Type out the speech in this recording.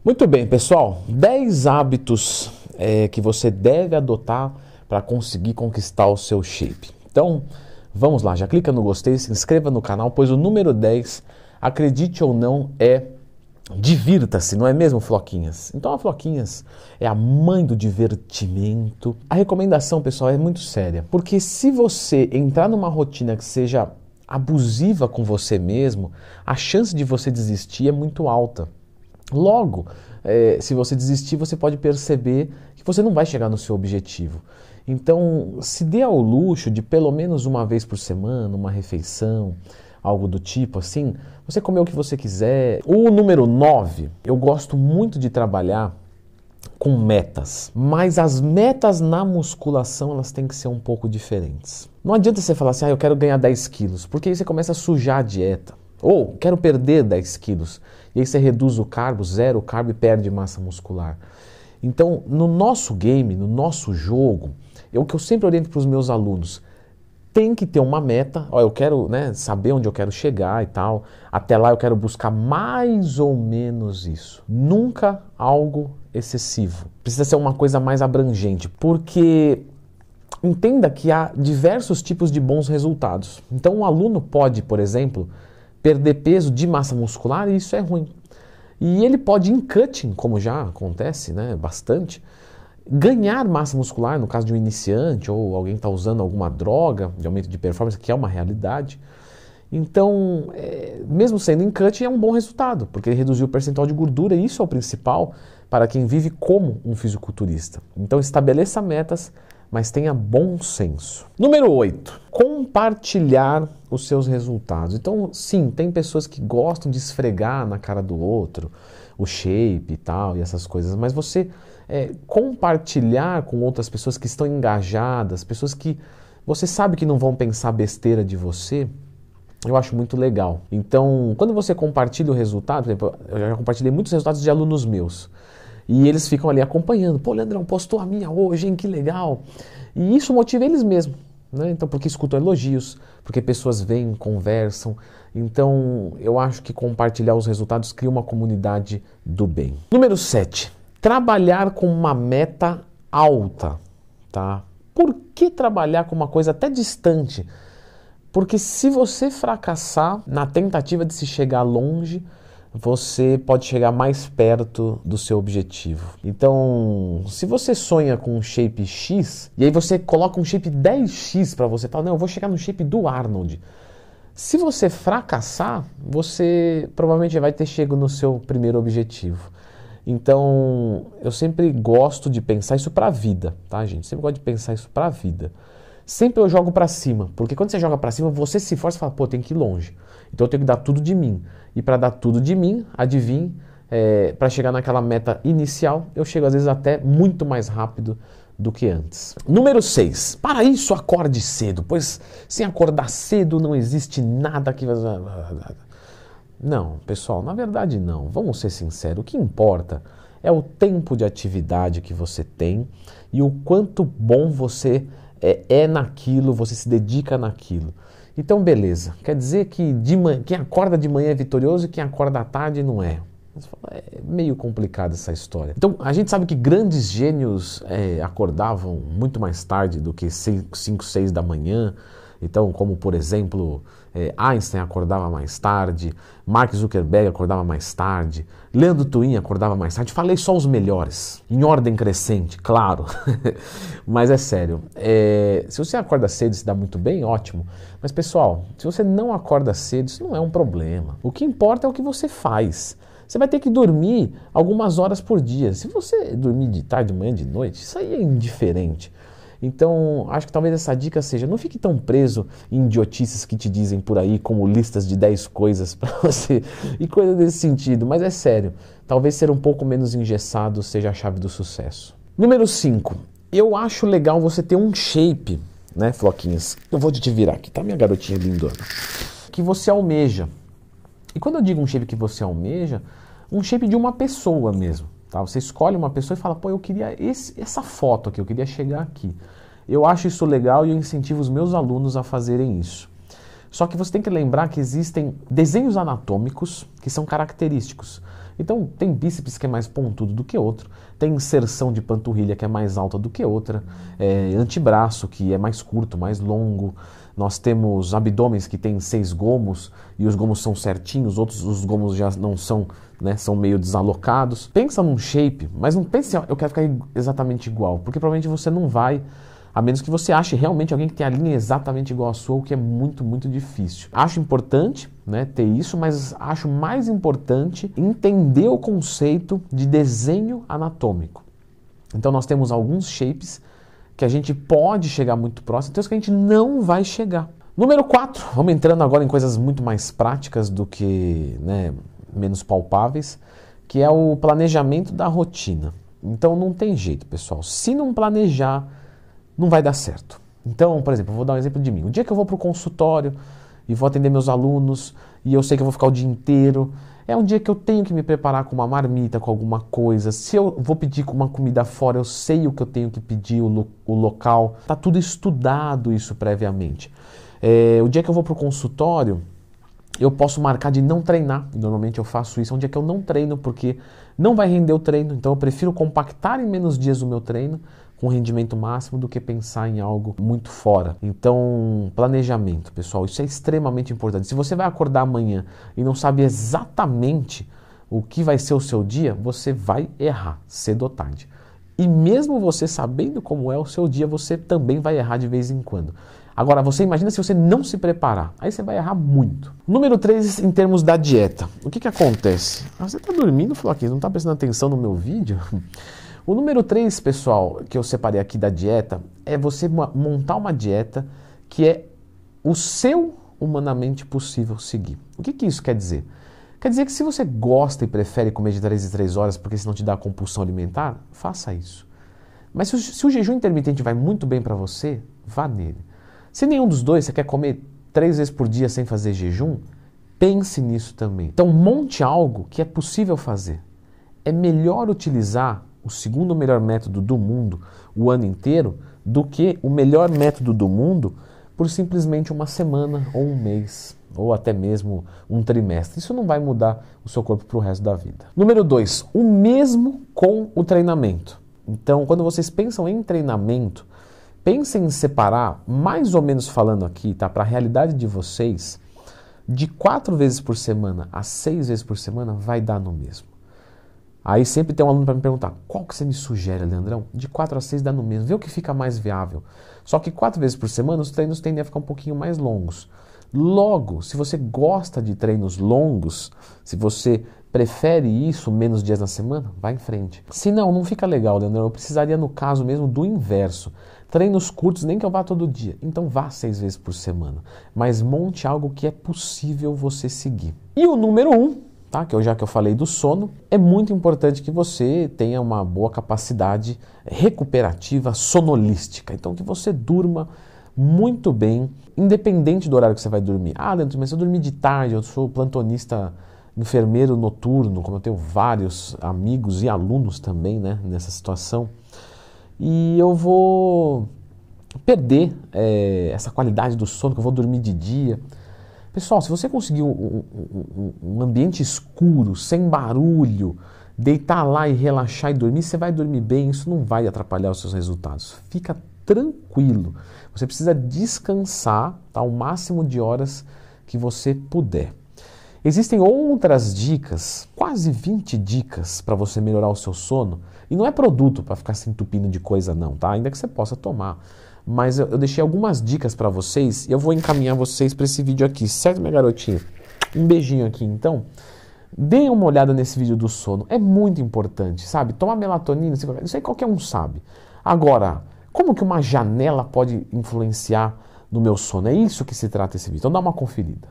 Muito bem, pessoal. 10 hábitos que você deve adotar para conseguir conquistar o seu shape. Então, vamos lá. Já clica no gostei, se inscreva no canal, pois o número 10, acredite ou não, é divirta-se, não é mesmo, Floquinhas? Então, a Floquinhas é a mãe do divertimento. A recomendação, pessoal, é muito séria, porque se você entrar numa rotina que seja abusiva com você mesmo, a chance de você desistir é muito alta. Logo, se você desistir, você pode perceber que você não vai chegar no seu objetivo. Então, se dê ao luxo de pelo menos uma vez por semana, uma refeição, algo do tipo assim, você comer o que você quiser. O número 9, eu gosto muito de trabalhar com metas, mas as metas na musculação elas têm que ser um pouco diferentes. Não adianta você falar assim, eu quero ganhar 10 quilos, porque aí você começa a sujar a dieta. Ou quero perder 10 quilos. E aí você reduz o carbo, zero o carbo e perde massa muscular. Então, no nosso game, no nosso jogo, é o que eu sempre oriento para os meus alunos. Tem que ter uma meta. Eu quero saber onde eu quero chegar e tal. Até lá eu quero buscar mais ou menos isso. Nunca algo excessivo. Precisa ser uma coisa mais abrangente. Porque entenda que há diversos tipos de bons resultados. Então, um aluno pode, por exemplo, perder peso de massa muscular e isso é ruim. E ele pode, em cutting, como já acontece bastante, ganhar massa muscular, no caso de um iniciante ou alguém que está usando alguma droga de aumento de performance, que é uma realidade. Então, mesmo sendo em cutting, é um bom resultado, porque ele reduziu o percentual de gordura e isso é o principal para quem vive como um fisiculturista. Então, estabeleça metas, mas tenha bom senso. Número 8, compartilhar os seus resultados. Então, sim, tem pessoas que gostam de esfregar na cara do outro o shape e tal, e essas coisas, mas você compartilhar com outras pessoas que estão engajadas, pessoas que você sabe que não vão pensar besteira de você, eu acho muito legal. Então, quando você compartilha o resultado, por exemplo, eu já compartilhei muitos resultados de alunos meus, e eles ficam ali acompanhando. Pô, Leandrão, postou a minha hoje, hein? Que legal. E isso motiva eles mesmos, Então, porque escutam elogios, porque pessoas vêm, conversam. Então, eu acho que compartilhar os resultados cria uma comunidade do bem. Número 7. Trabalhar com uma meta alta, tá? Por que trabalhar com uma coisa até distante? Porque se você fracassar na tentativa de se chegar longe, você pode chegar mais perto do seu objetivo. Então, se você sonha com um shape X, e aí você coloca um shape 10X para você, fala, não, eu vou chegar no shape do Arnold. Se você fracassar, você provavelmente já vai ter chegado no seu primeiro objetivo. Então, eu sempre gosto de pensar isso para a vida, tá, gente? Sempre gosto de pensar isso para a vida. Sempre eu jogo para cima, porque quando você joga para cima, você se força e fala, pô, tem que ir longe. Então eu tenho que dar tudo de mim. E para dar tudo de mim, adivinhe, para chegar naquela meta inicial, eu chego às vezes até muito mais rápido do que antes. Número 6. Para isso, acorde cedo, pois sem acordar cedo não existe nada que... Não, pessoal, na verdade não. Vamos ser sinceros, o que importa é o tempo de atividade que você tem e o quanto bom você é naquilo, você se dedica naquilo. Então, beleza. Quer dizer que quem acorda de manhã é vitorioso e quem acorda à tarde não é. É meio complicado essa história. Então, a gente sabe que grandes gênios acordavam muito mais tarde do que 5, 6 da manhã. Então, como por exemplo, Einstein acordava mais tarde, Mark Zuckerberg acordava mais tarde, Leandro Twin acordava mais tarde. Falei só os melhores, em ordem crescente, claro. Mas é sério, se você acorda cedo e se dá muito bem, ótimo. Mas pessoal, se você não acorda cedo, isso não é um problema. O que importa é o que você faz. Você vai ter que dormir algumas horas por dia. Se você dormir de tarde, de manhã, de noite, isso aí é indiferente. Então, acho que talvez essa dica seja, não fique tão preso em idiotices que te dizem por aí, como listas de 10 coisas para você, e coisas desse sentido, mas é sério, talvez ser um pouco menos engessado seja a chave do sucesso. Número 5, eu acho legal você ter um shape, Floquinhas? Eu vou te virar aqui, tá, minha garotinha lindona? Que você almeja. E quando eu digo um shape que você almeja, um shape de uma pessoa mesmo. Tá? Você escolhe uma pessoa e fala, pô, eu queria essa foto aqui, eu queria chegar aqui. Eu acho isso legal e eu incentivo os meus alunos a fazerem isso. Só que você tem que lembrar que existem desenhos anatômicos que são característicos. Então tem bíceps que é mais pontudo do que outro, tem inserção de panturrilha que é mais alta do que outra, antebraço que é mais curto, mais longo, nós temos abdômenes que tem 6 gomos e os gomos são certinhos, outros os gomos já não são, né, são meio desalocados. Pensa num shape, mas não pense, eu quero ficar exatamente igual, porque provavelmente você não vai, a menos que você ache realmente alguém que tem a linha exatamente igual à sua, o que é muito, muito difícil. Acho importante, né, ter isso, mas acho mais importante entender o conceito de desenho anatômico. Então nós temos alguns shapes que a gente pode chegar muito próximo, tem os que a gente não vai chegar. Número 4, vamos entrando agora em coisas muito mais práticas do que, né, menos palpáveis, que é o planejamento da rotina. Então não tem jeito, pessoal. Se não planejar, não vai dar certo. Então, por exemplo, eu vou dar um exemplo de mim. O dia que eu vou para o consultório e vou atender meus alunos e eu sei que eu vou ficar o dia inteiro, é um dia que eu tenho que me preparar com uma marmita, com alguma coisa. Se eu vou pedir uma comida fora, eu sei o que eu tenho que pedir, o local. Está tudo estudado isso previamente. O dia que eu vou para o consultório, eu posso marcar de não treinar. Normalmente eu faço isso. É um dia que eu não treino porque não vai render o treino. Então eu prefiro compactar em menos dias o meu treino com rendimento máximo do que pensar em algo muito fora. Então, planejamento, pessoal, isso é extremamente importante. Se você vai acordar amanhã e não sabe exatamente o que vai ser o seu dia, você vai errar cedo ou tarde. E mesmo você sabendo como é o seu dia, você também vai errar de vez em quando. Agora, você imagina se você não se preparar, aí você vai errar muito. Número 3, em termos da dieta. O que acontece? Você está dormindo, Floquinho, não está prestando atenção no meu vídeo? O número 3, pessoal, que eu separei aqui da dieta, é você montar uma dieta que é o seu humanamente possível seguir. O que isso quer dizer? Quer dizer que se você gosta e prefere comer de 3 em 3 horas porque senão te dá compulsão alimentar, faça isso. Mas se o jejum intermitente vai muito bem para você, vá nele. Se nenhum dos dois você quer comer 3 vezes por dia sem fazer jejum, pense nisso também. Então monte algo que é possível fazer. É melhor utilizar o segundo melhor método do mundo o ano inteiro do que o melhor método do mundo por simplesmente uma semana ou um mês ou até mesmo um trimestre. Isso não vai mudar o seu corpo para o resto da vida. Número 2, o mesmo com o treinamento. Então, quando vocês pensam em treinamento, pensem em separar, mais ou menos falando aqui, tá, para a realidade de vocês, de 4 vezes por semana a 6 vezes por semana vai dar no mesmo. Aí sempre tem um aluno para me perguntar, qual que você me sugere, Leandrão? De 4 a 6 dá no mesmo, vê o que fica mais viável. Só que 4 vezes por semana os treinos tendem a ficar um pouquinho mais longos. Logo, se você gosta de treinos longos, se você prefere isso menos dias na semana, vá em frente. Se não, não fica legal, Leandrão. Eu precisaria, no caso mesmo, do inverso. Treinos curtos, nem que eu vá todo dia. Então vá 6 vezes por semana. Mas monte algo que é possível você seguir. E o número 1, tá? Já que eu falei do sono, é muito importante que você tenha uma boa capacidade recuperativa sonolística. Então que você durma muito bem, independente do horário que você vai dormir. Ah, Leandro, mas se eu dormir de tarde, eu sou plantonista enfermeiro noturno, como eu tenho vários amigos e alunos também, né, nessa situação, e eu vou perder essa qualidade do sono, que eu vou dormir de dia. Pessoal, se você conseguir um ambiente escuro, sem barulho, deitar lá e relaxar e dormir, você vai dormir bem, isso não vai atrapalhar os seus resultados. Fica tranquilo. Você precisa descansar, tá, o máximo de horas que você puder. Existem outras dicas, quase 20 dicas para você melhorar o seu sono. E não é produto para ficar se entupindo de coisa não, tá? Ainda que você possa tomar. Mas eu deixei algumas dicas para vocês e eu vou encaminhar vocês para esse vídeo aqui, certo, minha garotinha? Um beijinho aqui, então. Deem uma olhada nesse vídeo do sono, é muito importante, sabe? Tomar melatonina, isso aí qualquer um sabe. Agora, como que uma janela pode influenciar no meu sono? É isso que se trata esse vídeo, então dá uma conferida.